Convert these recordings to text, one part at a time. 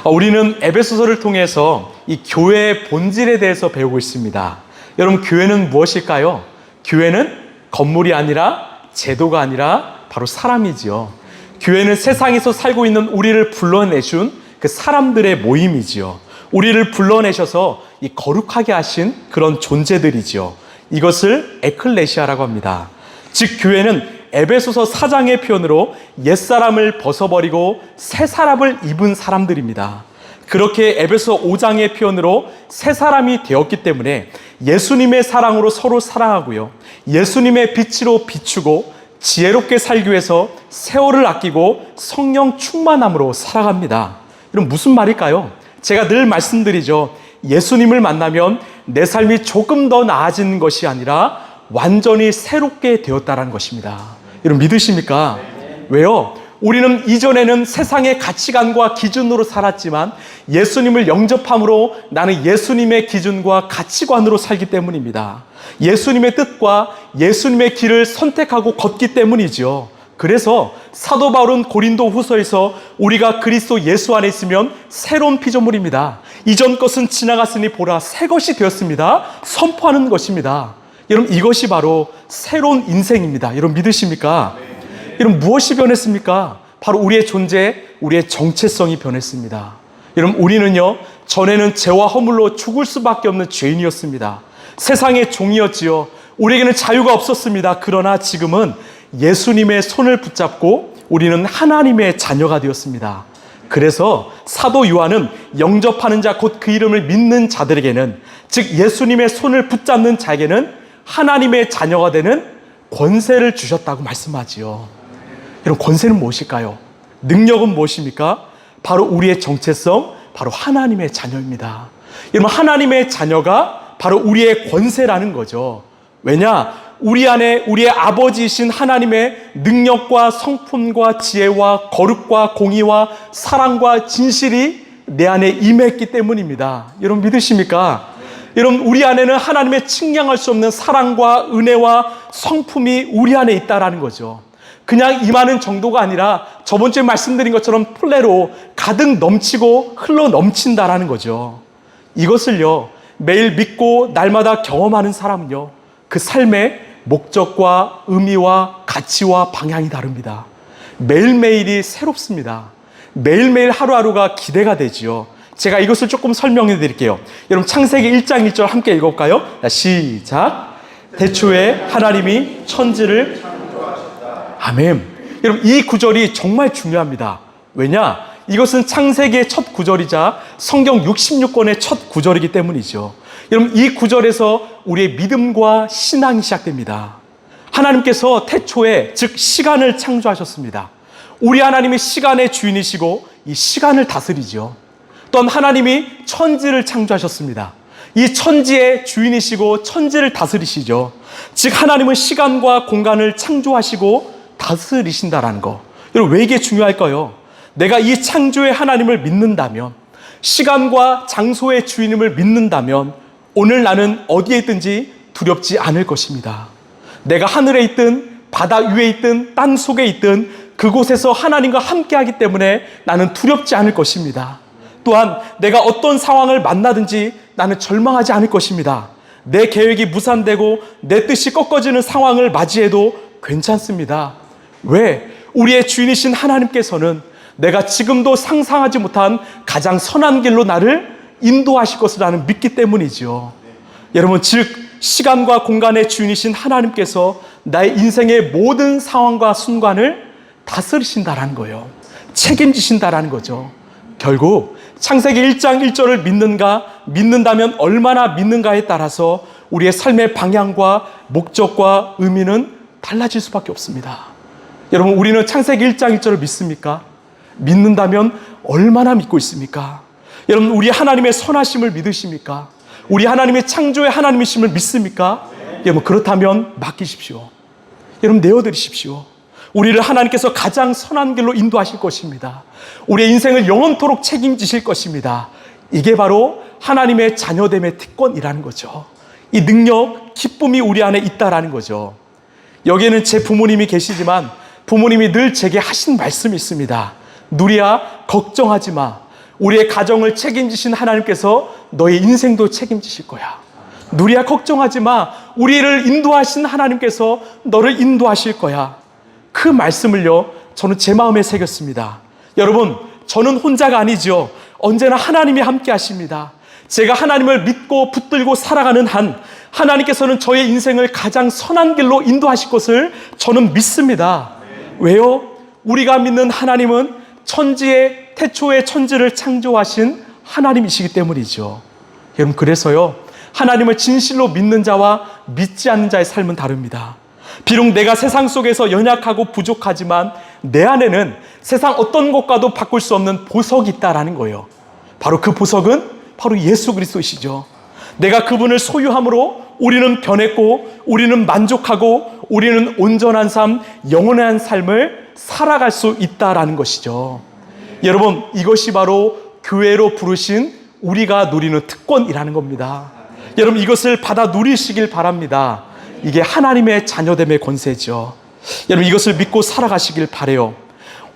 우리는 에베소서를 통해서 이 교회의 본질에 대해서 배우고 있습니다. 여러분, 교회는 무엇일까요? 교회는 건물이 아니라 제도가 아니라 바로 사람이지요. 교회는 세상에서 살고 있는 우리를 불러내준 그 사람들의 모임이지요. 우리를 불러내셔서 이 거룩하게 하신 그런 존재들이지요. 이것을 에클레시아라고 합니다. 즉, 교회는 에베소서 4장의 표현으로 옛사람을 벗어버리고 새 사람을 입은 사람들입니다. 그렇게 에베소서 5장의 표현으로 새 사람이 되었기 때문에 예수님의 사랑으로 서로 사랑하고요, 예수님의 빛으로 비추고 지혜롭게 살기 위해서 세월을 아끼고 성령 충만함으로 살아갑니다. 이건 무슨 말일까요? 제가 늘 말씀드리죠. 예수님을 만나면 내 삶이 조금 더 나아지는 것이 아니라 완전히 새롭게 되었다는 것입니다. 여러분, 믿으십니까? 왜요? 우리는 이전에는 세상의 가치관과 기준으로 살았지만 예수님을 영접함으로 나는 예수님의 기준과 가치관으로 살기 때문입니다. 예수님의 뜻과 예수님의 길을 선택하고 걷기 때문이죠. 그래서 사도 바울은 고린도 후서에서 우리가 그리스도 예수 안에 있으면 새로운 피조물입니다. 이전 것은 지나갔으니 보라, 새 것이 되었습니다. 선포하는 것입니다. 여러분, 이것이 바로 새로운 인생입니다. 여러분, 믿으십니까? 여러분, 무엇이 변했습니까? 바로 우리의 존재, 우리의 정체성이 변했습니다. 여러분, 우리는요, 전에는 죄와 허물로 죽을 수밖에 없는 죄인이었습니다. 세상의 종이었지요. 우리에게는 자유가 없었습니다. 그러나 지금은 예수님의 손을 붙잡고 우리는 하나님의 자녀가 되었습니다. 그래서 사도 요한은 영접하는 자, 곧 그 이름을 믿는 자들에게는, 즉 예수님의 손을 붙잡는 자에게는 하나님의 자녀가 되는 권세를 주셨다고 말씀하지요. 여러분, 권세는 무엇일까요? 능력은 무엇입니까? 바로 우리의 정체성, 바로 하나님의 자녀입니다. 여러분, 하나님의 자녀가 바로 우리의 권세라는 거죠. 왜냐? 우리 안에 우리의 아버지이신 하나님의 능력과 성품과 지혜와 거룩과 공의와 사랑과 진실이 내 안에 임했기 때문입니다. 여러분, 믿으십니까? 여러분, 우리 안에는 하나님의 측량할 수 없는 사랑과 은혜와 성품이 우리 안에 있다라는 거죠. 그냥 임하는 정도가 아니라 저번 주에 말씀드린 것처럼 플레로 가득 넘치고 흘러 넘친다라는 거죠. 이것을요, 매일 믿고 날마다 경험하는 사람은요, 그 삶의 목적과 의미와 가치와 방향이 다릅니다. 매일매일이 새롭습니다. 매일매일 하루하루가 기대가 되지요. 제가 이것을 조금 설명해 드릴게요. 여러분, 창세기 1장 1절 함께 읽어볼까요? 시작. 태초에 하나님이 천지를 아멘. 여러분, 이 구절이 정말 중요합니다. 왜냐? 이것은 창세기의 첫 구절이자 성경 66권의 첫 구절이기 때문이죠. 여러분, 이 구절에서 우리의 믿음과 신앙이 시작됩니다. 하나님께서 태초에, 즉 시간을 창조하셨습니다. 우리 하나님이 시간의 주인이시고 이 시간을 다스리죠. 또한 하나님이 천지를 창조하셨습니다. 이 천지의 주인이시고 천지를 다스리시죠. 즉 하나님은 시간과 공간을 창조하시고 다스리신다라는 거. 여러분, 왜 이게 중요할까요? 내가 이 창조의 하나님을 믿는다면, 시간과 장소의 주인임을 믿는다면 오늘 나는 어디에 있든지 두렵지 않을 것입니다. 내가 하늘에 있든 바다 위에 있든 땅 속에 있든 그곳에서 하나님과 함께하기 때문에 나는 두렵지 않을 것입니다. 또한 내가 어떤 상황을 만나든지 나는 절망하지 않을 것입니다. 내 계획이 무산되고 내 뜻이 꺾어지는 상황을 맞이해도 괜찮습니다. 왜? 우리의 주인이신 하나님께서는 내가 지금도 상상하지 못한 가장 선한 길로 나를 인도하실 것을 나는 믿기 때문이죠. 여러분, 즉 시간과 공간의 주인이신 하나님께서 나의 인생의 모든 상황과 순간을 다스리신다라는 거예요. 책임지신다라는 거죠. 결국 창세기 1장 1절을 믿는다면 얼마나 믿는가에 따라서 우리의 삶의 방향과 목적과 의미는 달라질 수밖에 없습니다. 여러분, 우리는 창세기 1장 1절을 믿습니까? 믿는다면 얼마나 믿고 있습니까? 여러분, 우리 하나님의 선하심을 믿으십니까? 우리 하나님의 창조의 하나님이심을 믿습니까? 여러분, 그렇다면 맡기십시오. 여러분, 내어드리십시오. 우리를 하나님께서 가장 선한 길로 인도하실 것입니다. 우리의 인생을 영원토록 책임지실 것입니다. 이게 바로 하나님의 자녀됨의 특권이라는 거죠. 이 능력, 기쁨이 우리 안에 있다라는 거죠. 여기에는 제 부모님이 계시지만 부모님이 늘 제게 하신 말씀이 있습니다. 누리야, 걱정하지 마. 우리의 가정을 책임지신 하나님께서 너의 인생도 책임지실 거야. 누리야, 걱정하지 마. 우리를 인도하신 하나님께서 너를 인도하실 거야. 그 말씀을요, 저는 제 마음에 새겼습니다. 여러분, 저는 혼자가 아니죠. 언제나 하나님이 함께 하십니다. 제가 하나님을 믿고 붙들고 살아가는 한 하나님께서는 저의 인생을 가장 선한 길로 인도하실 것을 저는 믿습니다. 왜요? 우리가 믿는 하나님은 천지의 태초의 천지를 창조하신 하나님이시기 때문이죠. 여러분, 그래서요, 하나님을 진실로 믿는 자와 믿지 않는 자의 삶은 다릅니다. 비록 내가 세상 속에서 연약하고 부족하지만 내 안에는 세상 어떤 것과도 바꿀 수 없는 보석이 있다라는 거예요. 바로 그 보석은 바로 예수 그리스도이시죠. 내가 그분을 소유함으로 우리는 변했고, 우리는 만족하고, 우리는 온전한 삶, 영원한 삶을 살아갈 수 있다라는 것이죠. 여러분, 이것이 바로 교회로 부르신 우리가 누리는 특권이라는 겁니다. 여러분, 이것을 받아 누리시길 바랍니다. 이게 하나님의 자녀됨의 권세죠. 여러분, 이것을 믿고 살아가시길 바라요.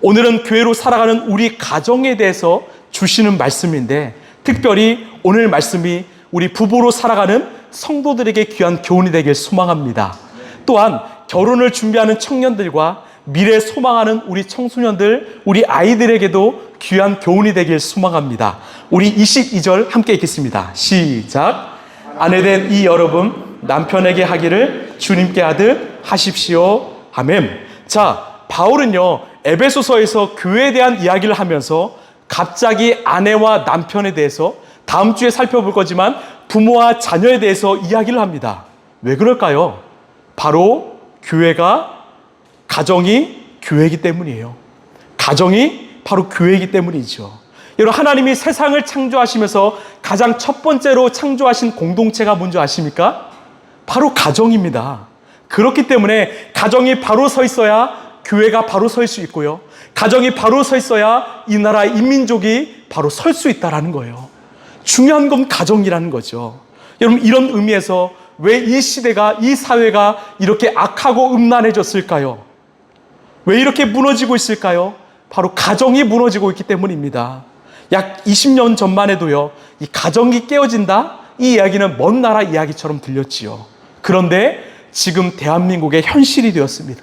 오늘은 교회로 살아가는 우리 가정에 대해서 주시는 말씀인데, 특별히 오늘 말씀이 우리 부부로 살아가는 성도들에게 귀한 교훈이 되길 소망합니다. 또한 결혼을 준비하는 청년들과 미래 소망하는 우리 청소년들, 우리 아이들에게도 귀한 교훈이 되길 소망합니다. 우리 22절 함께 읽겠습니다. 시작. 아내된 이 여러분, 남편에게 하기를 주님께 하듯 하십시오. 아멘. 자, 바울은요, 에베소서에서 교회에 대한 이야기를 하면서 갑자기 아내와 남편에 대해서, 다음 주에 살펴볼 거지만 부모와 자녀에 대해서 이야기를 합니다. 왜 그럴까요? 바로 가정이 교회이기 때문이에요. 가정이 바로 교회이기 때문이죠. 여러분, 하나님이 세상을 창조하시면서 가장 첫 번째로 창조하신 공동체가 뭔지 아십니까? 바로 가정입니다. 그렇기 때문에 가정이 바로 서 있어야 교회가 바로 설 수 있고요. 가정이 바로 서 있어야 이 나라 인민족이 바로 설 수 있다는 거예요. 중요한 건 가정이라는 거죠. 여러분, 이런 의미에서 왜 이 시대가, 이 사회가 이렇게 악하고 음란해졌을까요? 왜 이렇게 무너지고 있을까요? 바로 가정이 무너지고 있기 때문입니다. 약 20년 전만 해도요, 이 가정이 깨어진다? 이 이야기는 먼 나라 이야기처럼 들렸지요. 그런데 지금 대한민국의 현실이 되었습니다.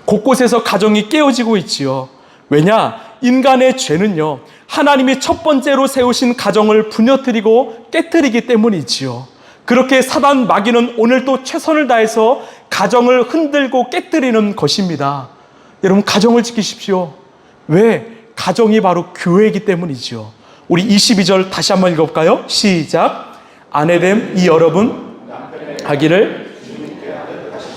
곳곳에서 가정이 깨어지고 있지요. 왜냐? 인간의 죄는요, 하나님이 첫 번째로 세우신 가정을 부녀뜨리고 깨뜨리기 때문이지요. 그렇게 사단 마귀는 오늘도 최선을 다해서 가정을 흔들고 깨뜨리는 것입니다. 여러분, 가정을 지키십시오. 왜? 가정이 바로 교회이기 때문이죠. 우리 22절 다시 한번 읽어볼까요? 시작. 아내됨 이 여러분 하기를,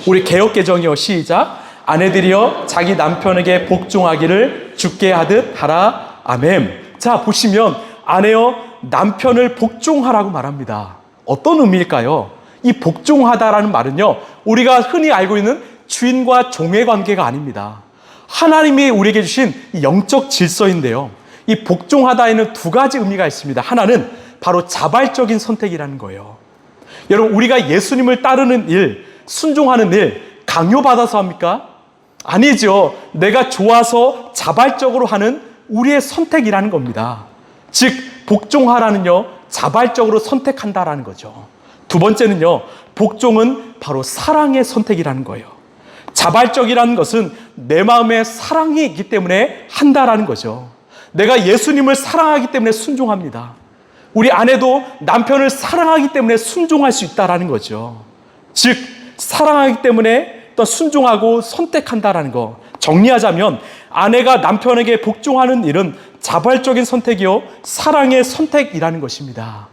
우리 개역개정이요. 시작. 아내들이여 자기 남편에게 복종하기를 주께 하듯 하라. 아멘. 자, 보시면 아내여 남편을 복종하라고 말합니다. 어떤 의미일까요? 이 복종하다라는 말은요, 우리가 흔히 알고 있는 주인과 종의 관계가 아닙니다. 하나님이 우리에게 주신 영적 질서인데요, 이 복종하다에는 두 가지 의미가 있습니다. 하나는 바로 자발적인 선택이라는 거예요. 여러분, 우리가 예수님을 따르는 일, 순종하는 일 강요받아서 합니까? 아니죠. 내가 좋아서 자발적으로 하는 우리의 선택이라는 겁니다. 즉, 복종하라는요, 자발적으로 선택한다라는 거죠. 두 번째는요, 복종은 바로 사랑의 선택이라는 거예요. 자발적이라는 것은 내 마음에 사랑이 있기 때문에 한다라는 거죠. 내가 예수님을 사랑하기 때문에 순종합니다. 우리 아내도 남편을 사랑하기 때문에 순종할 수 있다라는 거죠. 즉, 사랑하기 때문에 또 순종하고 선택한다라는 거. 정리하자면 아내가 남편에게 복종하는 일은 자발적인 선택이요, 사랑의 선택이라는 것입니다.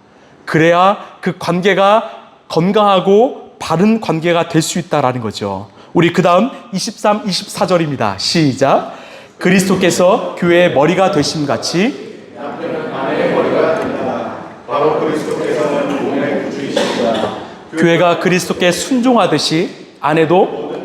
그래야 그 관계가 건강하고 바른 관계가 될 수 있다라는 거죠. 우리 그 다음 23, 24절입니다. 시작. 그리스도께서 교회의 머리가 되심 같이 남편은 아내의 머리가 됩니다. 바로 그리스도께서는 몸의 구주이십니다. 교회가 그리스도께 순종하듯이 아내도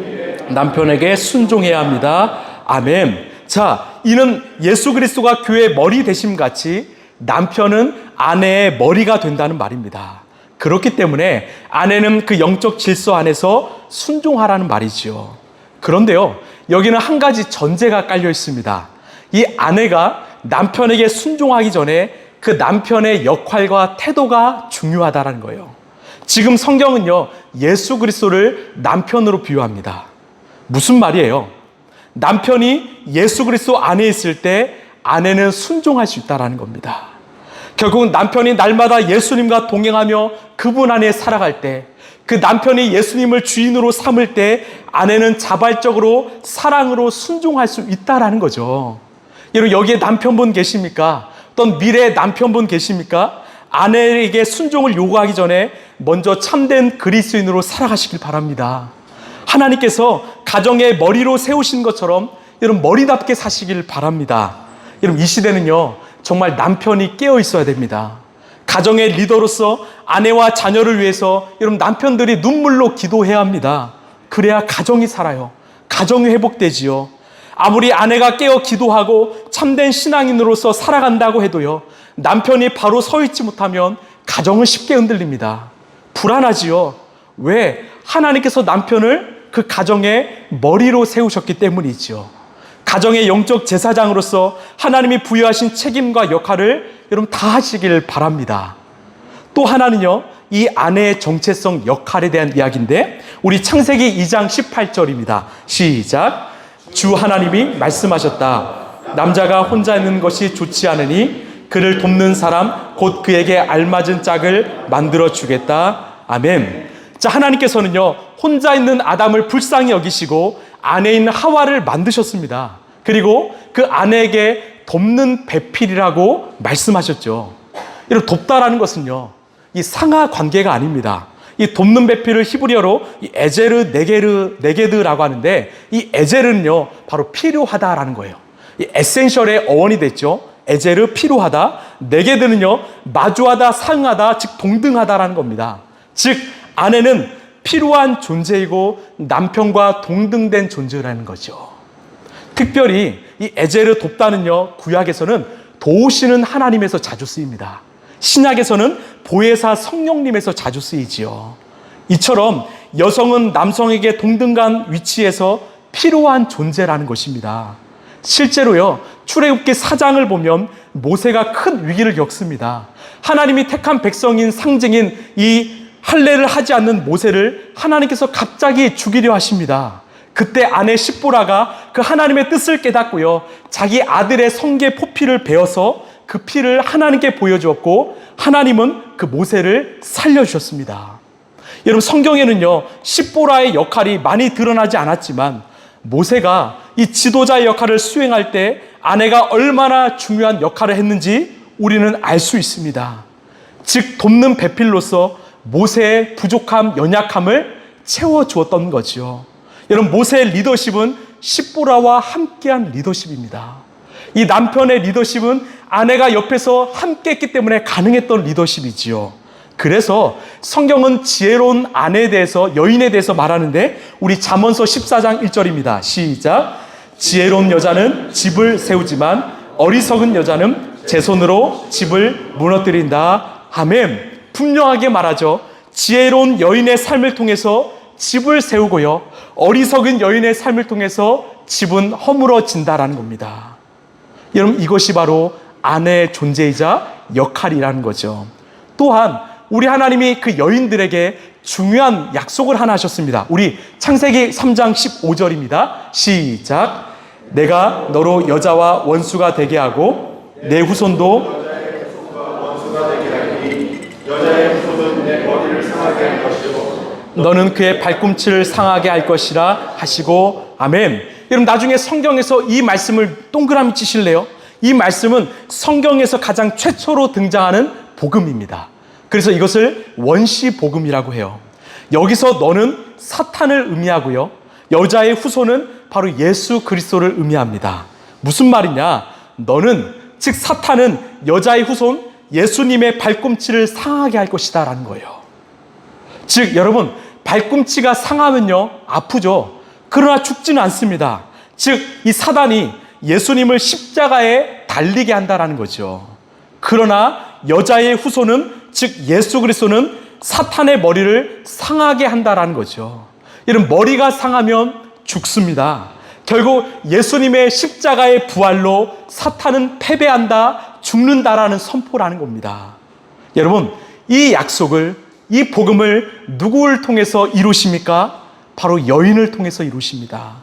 남편에게 순종해야 합니다. 아멘. 자, 이는 예수 그리스도가 교회의 머리 되심 같이 남편은 아내의 머리가 된다는 말입니다. 그렇기 때문에 아내는 그 영적 질서 안에서 순종하라는 말이지요. 그런데요, 여기는 한 가지 전제가 깔려 있습니다. 이 아내가 남편에게 순종하기 전에 그 남편의 역할과 태도가 중요하다는 거예요. 지금 성경은요, 예수 그리스도를 남편으로 비유합니다. 무슨 말이에요? 남편이 예수 그리스도 안에 있을 때 아내는 순종할 수 있다는 겁니다. 결국은 남편이 날마다 예수님과 동행하며 그분 안에 살아갈 때, 그 남편이 예수님을 주인으로 삼을 때 아내는 자발적으로 사랑으로 순종할 수 있다는 거죠. 여러분, 여기에 남편분 계십니까? 어떤 미래의 남편분 계십니까? 아내에게 순종을 요구하기 전에 먼저 참된 그리스도인으로 살아가시길 바랍니다. 하나님께서 가정의 머리로 세우신 것처럼 여러분 머리답게 사시길 바랍니다. 여러분, 이 시대는요, 정말 남편이 깨어 있어야 됩니다. 가정의 리더로서 아내와 자녀를 위해서 여러분 남편들이 눈물로 기도해야 합니다. 그래야 가정이 살아요. 가정이 회복되지요. 아무리 아내가 깨어 기도하고 참된 신앙인으로서 살아간다고 해도요, 남편이 바로 서 있지 못하면 가정은 쉽게 흔들립니다. 불안하지요. 왜? 하나님께서 남편을 그 가정의 머리로 세우셨기 때문이지요. 가정의 영적 제사장으로서 하나님이 부여하신 책임과 역할을 여러분 다 하시길 바랍니다. 또 하나는요, 이 아내의 정체성 역할에 대한 이야기인데, 우리 창세기 2장 18절입니다. 시작. 주 하나님이 말씀하셨다. 남자가 혼자 있는 것이 좋지 않으니 그를 돕는 사람 곧 그에게 알맞은 짝을 만들어 주겠다. 아멘. 자, 하나님께서는요, 혼자 있는 아담을 불쌍히 여기시고 안에 있는 하와를 만드셨습니다. 그리고 그 아내에게 돕는 배필이라고 말씀하셨죠. 이런 돕다라는 것은요, 이 상하 관계가 아닙니다. 이 돕는 배필을 히브리어로 이 에제르 네게드라고 하는데, 이 에제르는요 바로 필요하다라는 거예요. 이 에센셜의 어원이 됐죠. 에제르 필요하다. 네게드는요 마주하다, 상하다, 즉 동등하다라는 겁니다. 즉 아내는 필요한 존재이고 남편과 동등된 존재라는 거죠. 특별히 이 에제르 돕다는요, 구약에서는 도우시는 하나님에서 자주 쓰입니다. 신약에서는 보혜사 성령님에서 자주 쓰이지요. 이처럼 여성은 남성에게 동등한 위치에서 필요한 존재라는 것입니다. 실제로요, 출애굽기 4장을 보면 모세가 큰 위기를 겪습니다. 하나님이 택한 백성인 상징인 이 할례를 하지 않는 모세를 하나님께서 갑자기 죽이려 하십니다. 그때 아내 십보라가 그 하나님의 뜻을 깨닫고요, 자기 아들의 성계 포피를 베어서 그 피를 하나님께 보여주었고 하나님은 그 모세를 살려주셨습니다. 여러분, 성경에는요, 십보라의 역할이 많이 드러나지 않았지만 모세가 이 지도자의 역할을 수행할 때 아내가 얼마나 중요한 역할을 했는지 우리는 알 수 있습니다. 즉 돕는 배필로서 모세의 부족함, 연약함을 채워주었던 거죠. 여러분, 모세의 리더십은 십보라와 함께한 리더십입니다. 이 남편의 리더십은 아내가 옆에서 함께했기 때문에 가능했던 리더십이지요. 그래서 성경은 지혜로운 아내에 대해서, 여인에 대해서 말하는데, 우리 잠언서 14장 1절입니다. 시작. 지혜로운 여자는 집을 세우지만 어리석은 여자는 제 손으로 집을 무너뜨린다. 아멘. 분명하게 말하죠. 지혜로운 여인의 삶을 통해서 집을 세우고요, 어리석은 여인의 삶을 통해서 집은 허물어진다라는 겁니다. 여러분, 이것이 바로 아내의 존재이자 역할이라는 거죠. 또한 우리 하나님이 그 여인들에게 중요한 약속을 하나 하셨습니다. 우리 창세기 3장 15절입니다. 시작. 내가 너로 여자와 원수가 되게 하고 내 후손도 여자의 후손은 내 머리를 상하게 할 것이고 너는 그의 발꿈치를 상하게 할 것이라 하시고. 아멘. 여러분, 나중에 성경에서 이 말씀을 동그라미 치실래요? 이 말씀은 성경에서 가장 최초로 등장하는 복음입니다. 그래서 이것을 원시 복음이라고 해요. 여기서 너는 사탄을 의미하고요, 여자의 후손은 바로 예수 그리스도를 의미합니다. 무슨 말이냐? 너는, 즉 사탄은 여자의 후손 예수님의 발꿈치를 상하게 할 것이다 라는 거예요. 즉 여러분, 발꿈치가 상하면요 아프죠. 그러나 죽지는 않습니다. 즉 이 사단이 예수님을 십자가에 달리게 한다라는 거죠. 그러나 여자의 후손은, 즉 예수 그리스도는 사탄의 머리를 상하게 한다라는 거죠. 여러분, 머리가 상하면 죽습니다. 결국 예수님의 십자가의 부활로 사탄은 패배한다, 죽는다라는 선포라는 겁니다. 여러분, 이 약속을, 이 복음을 누구를 통해서 이루십니까? 바로 여인을 통해서 이루십니다.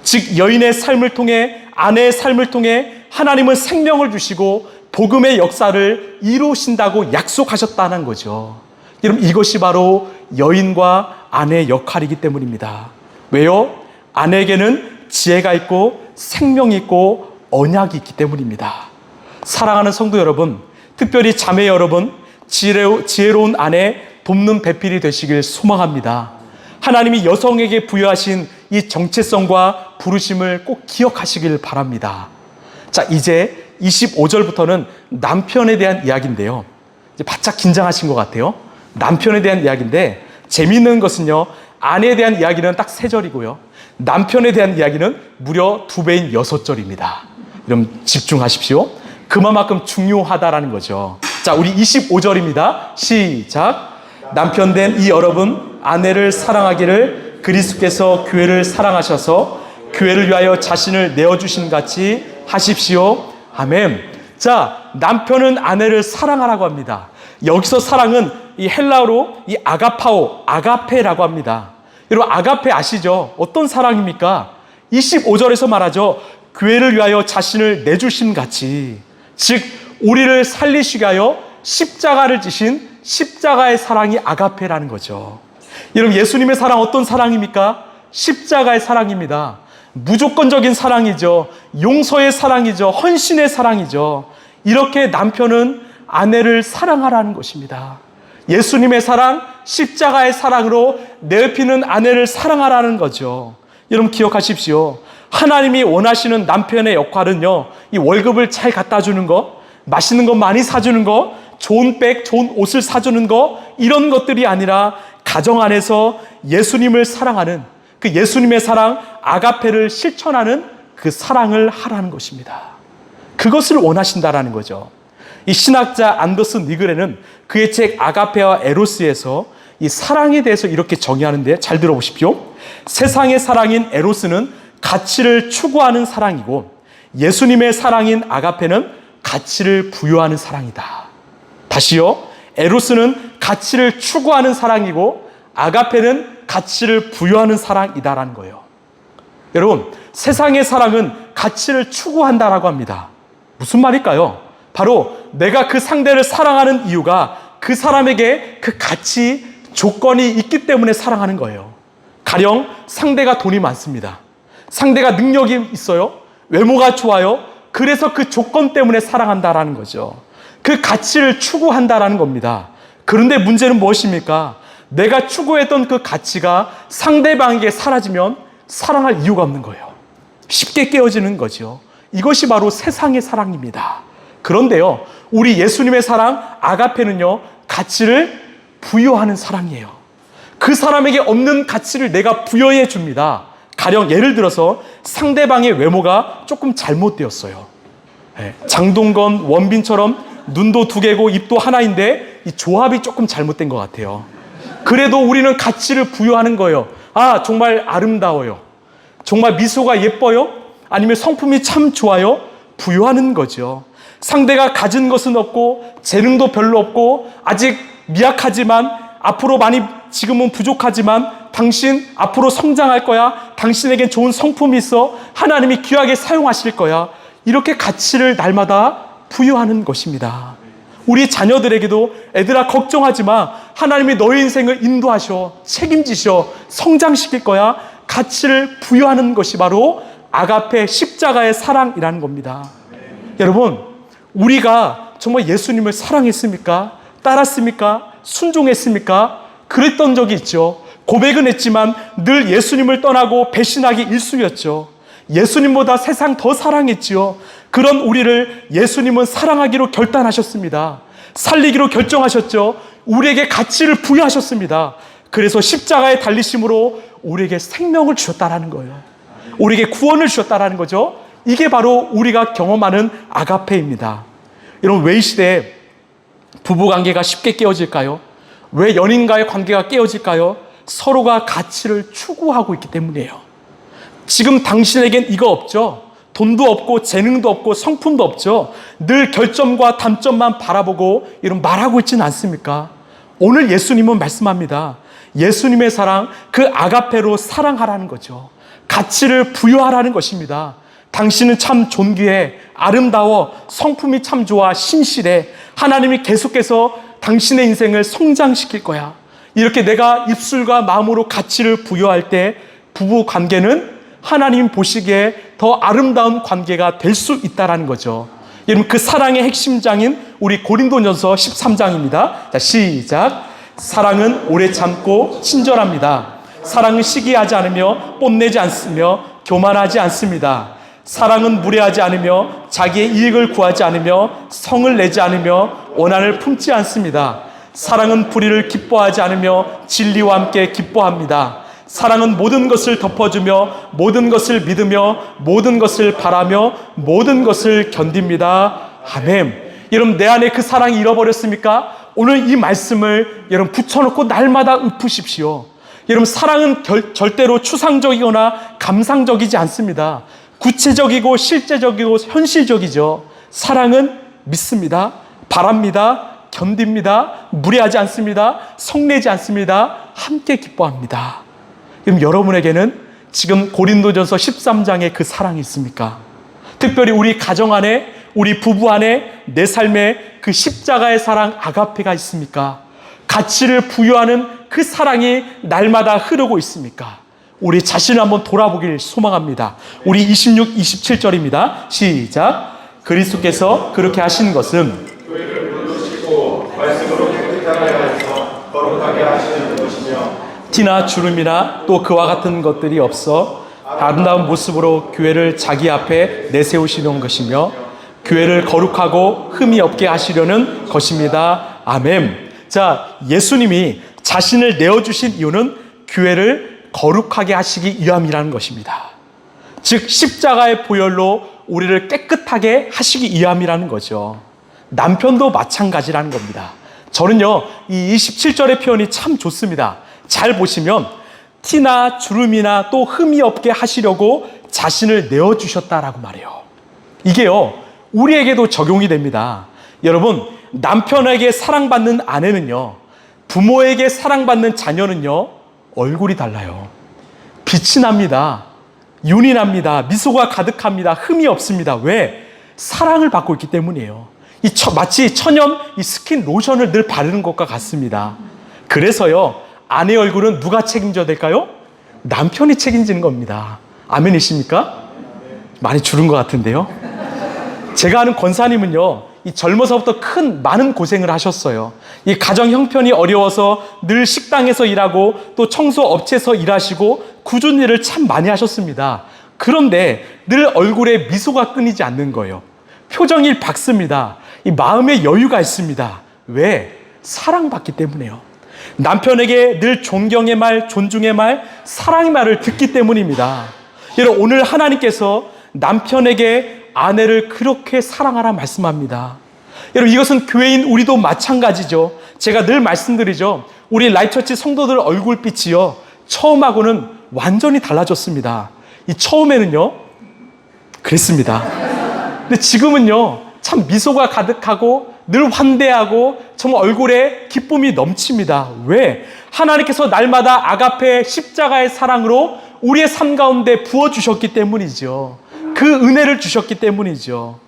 즉 여인의 삶을 통해, 아내의 삶을 통해 하나님은 생명을 주시고 복음의 역사를 이루신다고 약속하셨다는 거죠. 여러분, 이것이 바로 여인과 아내의 역할이기 때문입니다. 왜요? 아내에게는 지혜가 있고 생명이 있고 언약이 있기 때문입니다. 사랑하는 성도 여러분, 특별히 자매 여러분, 지혜로운 아내 돕는 배필이 되시길 소망합니다. 하나님이 여성에게 부여하신 이 정체성과 부르심을 꼭 기억하시길 바랍니다. 자, 이제 25절부터는 남편에 대한 이야기인데요. 이제 바짝 긴장하신 것 같아요. 남편에 대한 이야기인데 재미있는 것은요, 아내에 대한 이야기는 딱 3절이고요. 남편에 대한 이야기는 무려 2배인 6절입니다. 여러분 집중하십시오. 그만큼 중요하다라는 거죠. 자, 우리 25절입니다. 시작. 남편 된 이 여러분, 아내를 사랑하기를 그리스도께서 교회를 사랑하셔서 교회를 위하여 자신을 내어주신 같이 하십시오. 아멘. 자, 남편은 아내를 사랑하라고 합니다. 여기서 사랑은 이 헬라어로 이 아가파오, 아가페라고 합니다. 여러분, 아가페 아시죠? 어떤 사랑입니까? 25절에서 말하죠. 교회를 위하여 자신을 내주신 같이. 즉 우리를 살리시기 위하여 십자가를 지신 십자가의 사랑이 아가페라는 거죠. 여러분, 예수님의 사랑 어떤 사랑입니까? 십자가의 사랑입니다. 무조건적인 사랑이죠. 용서의 사랑이죠. 헌신의 사랑이죠. 이렇게 남편은 아내를 사랑하라는 것입니다. 예수님의 사랑, 십자가의 사랑으로 내어피는 아내를 사랑하라는 거죠. 여러분 기억하십시오. 하나님이 원하시는 남편의 역할은요, 이 월급을 잘 갖다 주는 거, 맛있는 거 많이 사주는 거, 좋은 백, 좋은 옷을 사주는 거, 이런 것들이 아니라 가정 안에서 예수님을 사랑하는 그 예수님의 사랑, 아가페를 실천하는 그 사랑을 하라는 것입니다. 그것을 원하신다라는 거죠. 이 신학자 안더스 니글에는 그의 책 아가페와 에로스에서 이 사랑에 대해서 이렇게 정의하는데 잘 들어보십시오. 세상의 사랑인 에로스는 가치를 추구하는 사랑이고 예수님의 사랑인 아가페는 가치를 부여하는 사랑이다. 다시요. 에로스는 가치를 추구하는 사랑이고 아가페는 가치를 부여하는 사랑이다라는 거예요. 여러분, 세상의 사랑은 가치를 추구한다라고 합니다. 무슨 말일까요? 바로 내가 그 상대를 사랑하는 이유가 그 사람에게 그 가치, 조건이 있기 때문에 사랑하는 거예요. 가령 상대가 돈이 많습니다. 상대가 능력이 있어요. 외모가 좋아요. 그래서 그 조건 때문에 사랑한다라는 거죠. 그 가치를 추구한다라는 겁니다. 그런데 문제는 무엇입니까? 내가 추구했던 그 가치가 상대방에게 사라지면 사랑할 이유가 없는 거예요. 쉽게 깨어지는 거죠. 이것이 바로 세상의 사랑입니다. 그런데요, 우리 예수님의 사랑 아가페는요, 가치를 부여하는 사랑이에요. 그 사람에게 없는 가치를 내가 부여해 줍니다. 가령 예를 들어서 상대방의 외모가 조금 잘못되었어요. 장동건, 원빈처럼 눈도 2개고 입도 하나인데 이 조합이 조금 잘못된 것 같아요. 그래도 우리는 가치를 부여하는 거예요. 아, 정말 아름다워요. 정말 미소가 예뻐요. 아니면 성품이 참 좋아요. 부여하는 거죠. 상대가 가진 것은 없고 재능도 별로 없고 아직 미약하지만 앞으로 많이 지금은 부족하지만 당신 앞으로 성장할 거야. 당신에겐 좋은 성품이 있어. 하나님이 귀하게 사용하실 거야. 이렇게 가치를 날마다 부여하는 것입니다. 우리 자녀들에게도 애들아 걱정하지 마. 하나님이 너의 인생을 인도하셔. 책임지셔. 성장시킬 거야. 가치를 부여하는 것이 바로 아가페 십자가의 사랑이라는 겁니다. 여러분, 우리가 정말 예수님을 사랑했습니까? 따랐습니까? 순종했습니까? 그랬던 적이 있죠. 고백은 했지만 늘 예수님을 떠나고 배신하기 일쑤였죠. 예수님보다 세상 더 사랑했지요. 그런 우리를 예수님은 사랑하기로 결단하셨습니다. 살리기로 결정하셨죠. 우리에게 가치를 부여하셨습니다. 그래서 십자가에 달리심으로 우리에게 생명을 주셨다라는 거예요. 우리에게 구원을 주셨다라는 거죠. 이게 바로 우리가 경험하는 아가페입니다. 여러분, 왜 이 시대에 부부관계가 쉽게 깨어질까요? 왜 연인과의 관계가 깨어질까요? 서로가 가치를 추구하고 있기 때문이에요. 지금 당신에겐 이거 없죠? 돈도 없고 재능도 없고 성품도 없죠? 늘 결점과 단점만 바라보고 이런 말하고 있지는 않습니까? 오늘 예수님은 말씀합니다. 예수님의 사랑, 그 아가페로 사랑하라는 거죠. 가치를 부여하라는 것입니다. 당신은 참 존귀해, 아름다워, 성품이 참 좋아, 신실해. 하나님이 계속해서 당신의 인생을 성장시킬 거야. 이렇게 내가 입술과 마음으로 가치를 부여할 때 부부 관계는 하나님 보시기에 더 아름다운 관계가 될 수 있다는 거죠. 여러분, 그 사랑의 핵심장인 우리 고린도전서 13장입니다. 자, 시작. 사랑은 오래 참고 친절합니다. 사랑은 시기하지 않으며 뽐내지 않으며 교만하지 않습니다. 사랑은 무례하지 않으며 자기의 이익을 구하지 않으며 성을 내지 않으며 원한을 품지 않습니다. 사랑은 불의를 기뻐하지 않으며 진리와 함께 기뻐합니다. 사랑은 모든 것을 덮어주며 모든 것을 믿으며 모든 것을 바라며 모든 것을 견딥니다. 아멘. 여러분, 내 안에 그 사랑이 잃어버렸습니까? 오늘 이 말씀을 여러분 붙여놓고 날마다 읊으십시오. 여러분, 사랑은 절대로 추상적이거나 감상적이지 않습니다. 구체적이고 실제적이고 현실적이죠. 사랑은 믿습니다. 바랍니다. 견딥니다. 무례하지 않습니다. 성내지 않습니다. 함께 기뻐합니다. 그럼 여러분에게는 지금 고린도전서 13장의 그 사랑이 있습니까? 특별히 우리 가정 안에, 우리 부부 안에, 내 삶에 그 십자가의 사랑 아가페가 있습니까? 가치를 부여하는 그 사랑이 날마다 흐르고 있습니까? 우리 자신을 한번 돌아보길 소망합니다. 우리 26, 27절입니다. 시작. 그리스도께서 그렇게 하신 것은 말씀으로 깨끗하게 해서 거룩하게 하시는 것이며 티나 주름이나 또 그와 같은 것들이 없어 아름다운 모습으로 교회를 자기 앞에 내세우시는 것이며 교회를 거룩하고 흠이 없게 하시려는 것입니다. 아멘. 자, 예수님이 자신을 내어주신 이유는 교회를 거룩하게 하시기 위함이라는 것입니다. 즉 십자가의 보혈로 우리를 깨끗하게 하시기 위함이라는 거죠. 남편도 마찬가지라는 겁니다. 저는요, 이 27절의 표현이 참 좋습니다. 잘 보시면 티나 주름이나 또 흠이 없게 하시려고 자신을 내어주셨다라고 말해요. 이게요, 우리에게도 적용이 됩니다. 여러분, 남편에게 사랑받는 아내는요, 부모에게 사랑받는 자녀는요, 얼굴이 달라요. 빛이 납니다. 윤이 납니다. 미소가 가득합니다. 흠이 없습니다. 왜? 사랑을 받고 있기 때문이에요. 마치 천연 이 스킨 로션을 늘 바르는 것과 같습니다. 그래서요, 아내 얼굴은 누가 책임져야 될까요? 남편이 책임지는 겁니다. 아멘이십니까? 많이 줄은 것 같은데요. 제가 아는 권사님은요, 이 젊어서부터 많은 고생을 하셨어요. 이 가정 형편이 어려워서 늘 식당에서 일하고 또 청소 업체에서 일하시고 굳은 일을 참 많이 하셨습니다. 그런데 늘 얼굴에 미소가 끊이지 않는 거예요. 표정이 밝습니다. 이 마음에 여유가 있습니다. 왜? 사랑받기 때문에요. 남편에게 늘 존경의 말, 존중의 말, 사랑의 말을 듣기 때문입니다. 여러분, 오늘 하나님께서 남편에게 아내를 그렇게 사랑하라 말씀합니다. 여러분, 이것은 교회인 우리도 마찬가지죠. 제가 늘 말씀드리죠. 우리 라이처치 성도들 얼굴빛이요, 처음하고는 완전히 달라졌습니다. 이 처음에는요, 그랬습니다. 근데 지금은요, 참 미소가 가득하고 늘 환대하고 정말 얼굴에 기쁨이 넘칩니다. 왜? 하나님께서 날마다 아가페 십자가의 사랑으로 우리의 삶 가운데 부어주셨기 때문이죠. 그 은혜를 주셨기 때문이죠.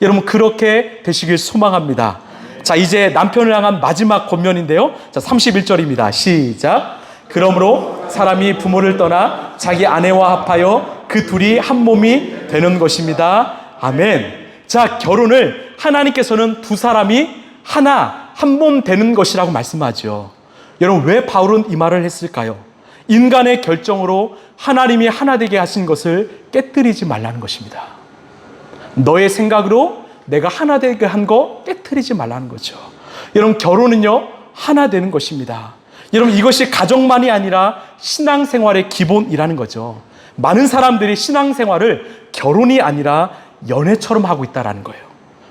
여러분, 그렇게 되시길 소망합니다. 자, 이제 남편을 향한 마지막 권면인데요. 자, 31절입니다. 시작. 그러므로 사람이 부모를 떠나 자기 아내와 합하여 그 둘이 한 몸이 되는 것입니다. 아멘. 자, 결혼을 하나님께서는 두 사람이 한 몸 되는 것이라고 말씀하죠. 여러분, 왜 바울은 이 말을 했을까요? 인간의 결정으로 하나님이 하나 되게 하신 것을 깨뜨리지 말라는 것입니다. 너의 생각으로 내가 하나 되게 한 거 깨뜨리지 말라는 거죠. 여러분, 결혼은요, 하나 되는 것입니다. 여러분, 이것이 가정만이 아니라 신앙생활의 기본이라는 거죠. 많은 사람들이 신앙생활을 결혼이 아니라 연애처럼 하고 있다는 거예요.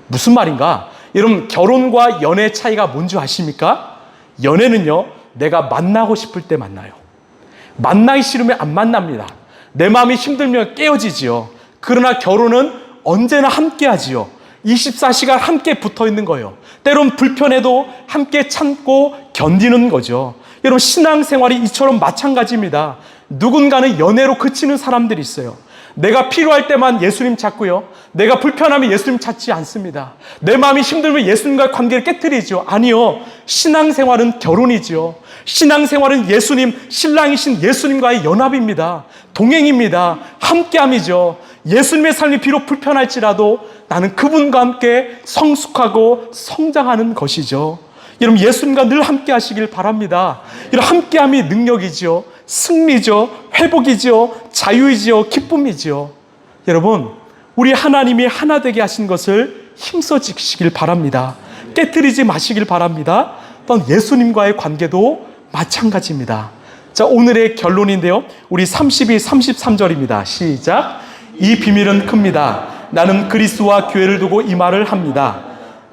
무슨 말인가? 여러분, 결혼과 연애의 차이가 뭔지 아십니까? 연애는요, 내가 만나고 싶을 때 만나요. 만나기 싫으면 안 만납니다. 내 마음이 힘들면 깨어지지요. 그러나 결혼은 언제나 함께 하지요. 24시간 함께 붙어 있는 거예요. 때론 불편해도 함께 참고 견디는 거죠. 여러분, 신앙생활이 이처럼 마찬가지입니다. 누군가는 연애로 그치는 사람들이 있어요. 내가 필요할 때만 예수님 찾고요. 내가 불편하면 예수님 찾지 않습니다. 내 마음이 힘들면 예수님과의 관계를 깨뜨리죠. 아니요. 신앙생활은 결혼이죠. 신앙생활은 예수님, 신랑이신 예수님과의 연합입니다. 동행입니다. 함께함이죠. 예수님의 삶이 비록 불편할지라도 나는 그분과 함께 성숙하고 성장하는 것이죠. 여러분, 예수님과 늘 함께 하시길 바랍니다. 이런 함께함이 능력이죠. 승리죠. 회복이죠. 자유이죠. 기쁨이죠. 여러분, 우리 하나님이 하나 되게 하신 것을 힘써 지키시길 바랍니다. 깨뜨리지 마시길 바랍니다. 또한 예수님과의 관계도 마찬가지입니다. 자, 오늘의 결론인데요. 우리 32, 33절입니다. 시작. 이 비밀은 큽니다. 나는 그리스도와 교회를 두고 이 말을 합니다.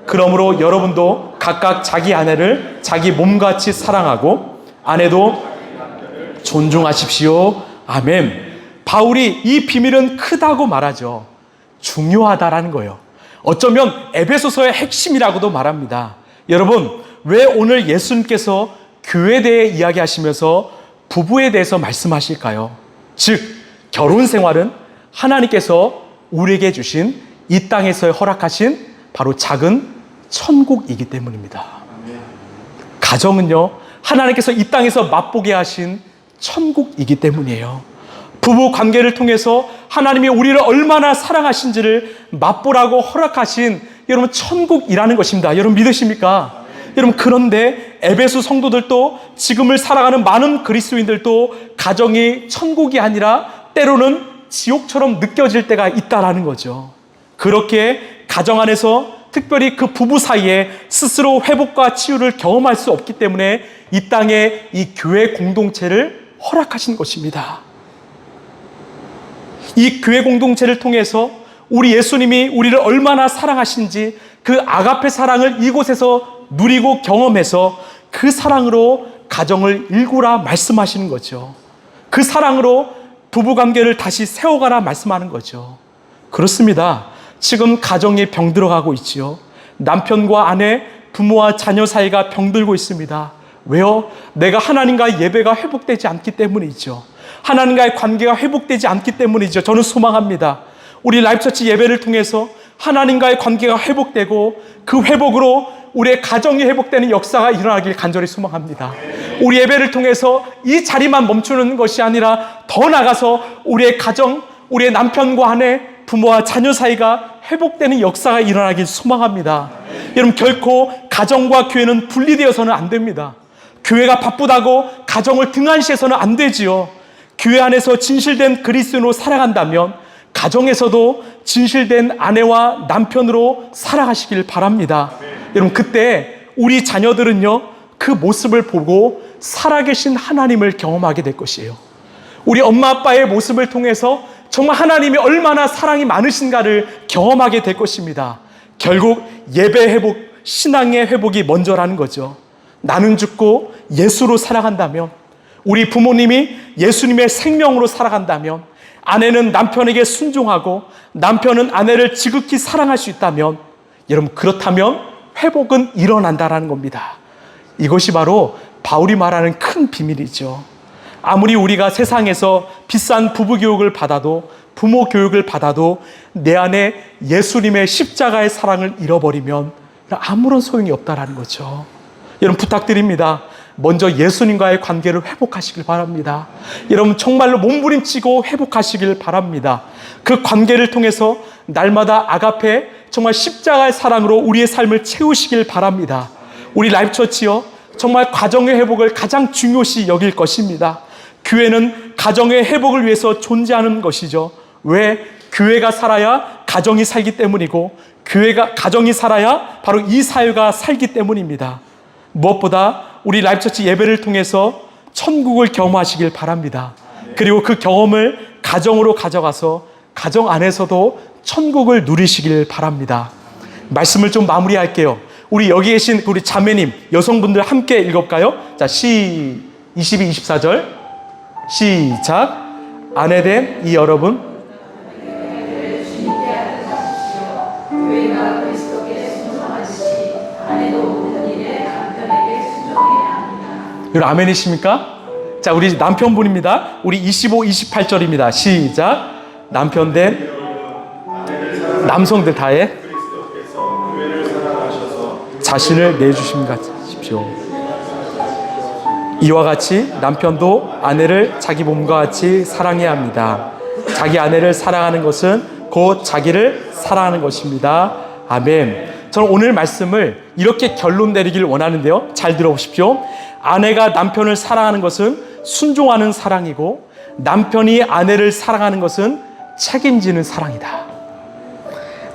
그러므로 여러분도 각각 자기 아내를 자기 몸같이 사랑하고 아내도 존중하십시오. 아멘. 바울이 이 비밀은 크다고 말하죠. 중요하다라는 거예요. 어쩌면 에베소서의 핵심이라고도 말합니다. 여러분, 왜 오늘 예수님께서 교회에 대해 이야기하시면서 부부에 대해서 말씀하실까요? 즉, 결혼 생활은 하나님께서 우리에게 주신 이 땅에서 허락하신 바로 작은 천국이기 때문입니다. 가정은요, 하나님께서 이 땅에서 맛보게 하신 천국이기 때문이에요. 부부 관계를 통해서 하나님이 우리를 얼마나 사랑하신지를 맛보라고 허락하신 여러분 천국이라는 것입니다. 여러분 믿으십니까? 여러분, 그런데 에베소 성도들도 지금을 살아가는 많은 그리스도인들도 가정이 천국이 아니라 때로는 지옥처럼 느껴질 때가 있다라는 거죠. 그렇게 가정 안에서 특별히 그 부부 사이에 스스로 회복과 치유를 경험할 수 없기 때문에 이 땅에 이 교회 공동체를 허락하신 것입니다. 이 교회 공동체를 통해서 우리 예수님이 우리를 얼마나 사랑하신지 그 아가페 사랑을 이곳에서 누리고 경험해서 그 사랑으로 가정을 일구라 말씀하시는 거죠. 그 사랑으로 부부관계를 다시 세워가라 말씀하는 거죠. 그렇습니다. 지금 가정이 병들어가고 있지요. 남편과 아내, 부모와 자녀 사이가 병들고 있습니다. 왜요? 내가 하나님과의 예배가 회복되지 않기 때문이죠. 하나님과의 관계가 회복되지 않기 때문이죠. 저는 소망합니다. 우리 라이프처치 예배를 통해서 하나님과의 관계가 회복되고 그 회복으로 우리의 가정이 회복되는 역사가 일어나길 간절히 소망합니다. 우리 예배를 통해서 이 자리만 멈추는 것이 아니라 더 나아가서 우리의 가정, 우리의 남편과 아내, 부모와 자녀 사이가 회복되는 역사가 일어나길 소망합니다. 여러분, 결코 가정과 교회는 분리되어서는 안 됩니다. 교회가 바쁘다고 가정을 등한시해서는 안 되지요. 교회 안에서 진실된 그리스도인으로 살아간다면 가정에서도 진실된 아내와 남편으로 살아가시길 바랍니다. 여러분, 그때 우리 자녀들은요, 그 모습을 보고 살아계신 하나님을 경험하게 될 것이에요. 우리 엄마 아빠의 모습을 통해서 정말 하나님이 얼마나 사랑이 많으신가를 경험하게 될 것입니다. 결국 예배 회복, 신앙의 회복이 먼저라는 거죠. 나는 죽고 예수로 살아간다면, 우리 부모님이 예수님의 생명으로 살아간다면, 아내는 남편에게 순종하고 남편은 아내를 지극히 사랑할 수 있다면, 여러분, 그렇다면 회복은 일어난다라는 겁니다. 이것이 바로 바울이 말하는 큰 비밀이죠. 아무리 우리가 세상에서 비싼 부부 교육을 받아도, 부모 교육을 받아도 내 안에 예수님의 십자가의 사랑을 잃어버리면 아무런 소용이 없다라는 거죠. 여러분, 부탁드립니다. 먼저 예수님과의 관계를 회복하시길 바랍니다. 여러분, 정말로 몸부림치고 회복하시길 바랍니다. 그 관계를 통해서 날마다 아가페, 정말 십자가의 사랑으로 우리의 삶을 채우시길 바랍니다. 우리 라이프처치요, 정말 가정의 회복을 가장 중요시 여길 것입니다. 교회는 가정의 회복을 위해서 존재하는 것이죠. 왜? 교회가 살아야 가정이 살기 때문이고, 가정이 살아야 바로 이 사회가 살기 때문입니다. 무엇보다 우리 라이프처치 예배를 통해서 천국을 경험하시길 바랍니다. 그리고 그 경험을 가정으로 가져가서 가정 안에서도 천국을 누리시길 바랍니다. 말씀을 좀 마무리할게요. 우리 여기 계신 우리 자매님, 여성분들 함께 읽어볼까요? 자, 22, 24절 시작. 아내된 이 여러분, 여러분 아멘이십니까? 자, 우리 남편분입니다. 우리 25, 28절입니다. 시작. 남편된 남성들 다해 자신을 내주심 같으십시오. 이와 같이 남편도 아내를 자기 몸과 같이 사랑해야 합니다. 자기 아내를 사랑하는 것은 곧 자기를 사랑하는 것입니다. 아멘. 저는 오늘 말씀을 이렇게 결론 내리길 원하는데요. 잘 들어보십시오. 아내가 남편을 사랑하는 것은 순종하는 사랑이고, 남편이 아내를 사랑하는 것은 책임지는 사랑이다.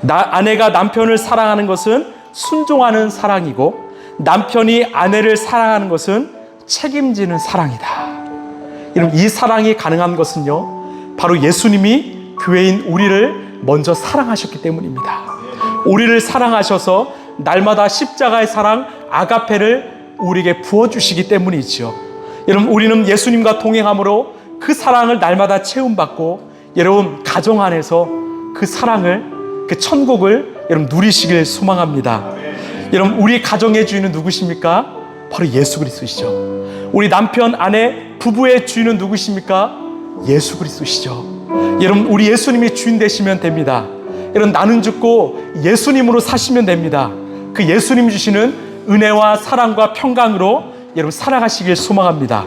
아내가 남편을 사랑하는 것은 순종하는 사랑이고, 남편이 아내를 사랑하는 것은 책임지는 사랑이다. 여러분, 이 사랑이 가능한 것은요, 바로 예수님이 교회인 우리를 먼저 사랑하셨기 때문입니다. 우리를 사랑하셔서 날마다 십자가의 사랑 아가페를 우리에게 부어주시기 때문이죠. 여러분, 우리는 예수님과 동행함으로 그 사랑을 날마다 체험받고, 여러분 가정 안에서 그 사랑을, 그 천국을 여러분 누리시길 소망합니다. 여러분, 우리 가정의 주인은 누구십니까? 바로 예수 그리스도시죠. 우리 남편, 아내, 부부의 주인은 누구십니까? 예수 그리스도시죠. 여러분, 우리 예수님이 주인 되시면 됩니다. 여러분, 나는 죽고 예수님으로 사시면 됩니다. 그 예수님 주시는 은혜와 사랑과 평강으로 여러분 살아가시길 소망합니다.